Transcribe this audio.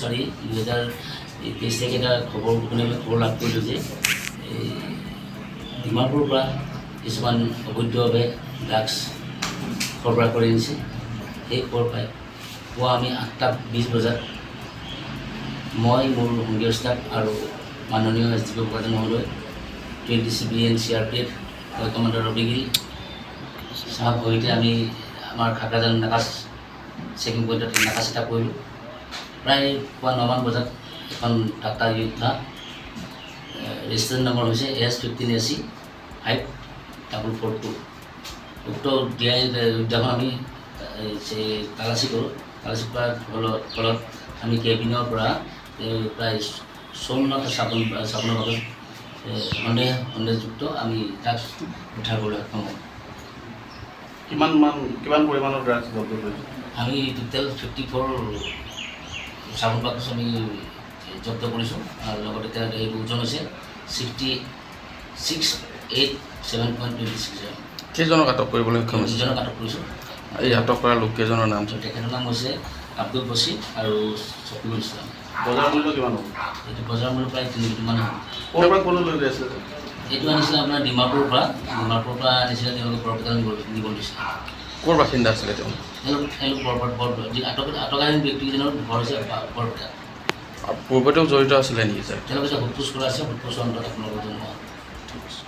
4/2023 তাৰিখে এটা খবৰ লাভ কৰিলোঁ যে ডিমাপুৰৰ পৰা কিছুমান অবৈধভাৱে ড্ৰাগছ সৰবৰাহ কৰি আনিছে। সেই খবৰ পাই পুৱা আমি 8:20 বজাত মই মোৰ সংঘীয় ষ্টাফ আৰু মাননীয় SDP উপাৰ্জন মহোদয় 20 CBN CRPF কমাণ্ডাৰ ৰবিগিল চাহাব সৈতে আমি আমাৰ খাকাজান নাকাচ চেকিং পইণ্টত নাকাচ এটা কৰিলোঁ। প্ৰায় পুৱা 9মান বজাত এখন টাটা য়োদ্ধা ৰেজিষ্ট্ৰেশ্যন নম্বৰ হৈছে S15AC 5442 উক্ত য়োদ্ধাখন আমি তালাচী কৰোঁ। তালাচী কৰাৰ ফলত আমি কেবিনৰ পৰা প্ৰায় 54টা চাবোনৰ বাবে সন্দেহযুক্ত আমি তাক উদ্ধাৰ কৰিবলৈ সক্ষম হওঁ। কিমান পৰিমাণৰ ড্ৰাগছ জব্দ কৰিছে? আমি টোটেল 54 চাবোন বাকচ আমি জব্দ কৰিছোঁ আৰু লগতে তাৰ এই ওজন হৈছে 687.26 গ্ৰাম। কেইজনক আটক কৰিবলৈ সক্ষম হৈছে? 2জনক আটক কৰিছোঁ। এই আটক কৰা লোককেইজনৰ নাম? তেখেতৰ নাম হৈছে আব্দুল বছিৰ আৰু চফিউল ইছলাম। বজাৰ মূল্য কিমান হ'ব? এইটো বজাৰ মূল্য প্ৰায় 3 কোটিমান হ'ব। ক'ৰ পৰা ক'লৈ লৈ গৈ আছিলে? এইটো আনিছিলে আপোনাৰ ডিমাপুৰৰ পৰা আনিছিলে, তেওঁলোকে বৰপেটা নিব দিছিলে। ক'ৰ বাসিন্দা আছিলে তেওঁ? আটকাধীন ব্যক্তিকেইজনৰ ঘৰ হৈছে বৰপেটা। পূৰ্বতেও জড়িত আছিলে নেকি ছাৰ? তেওঁলোকে যে সোধপোছ কৰা আছে, সোধপোছৰ অন্তত আপোনালোকৰ জনোৱা। ঠিক আছে।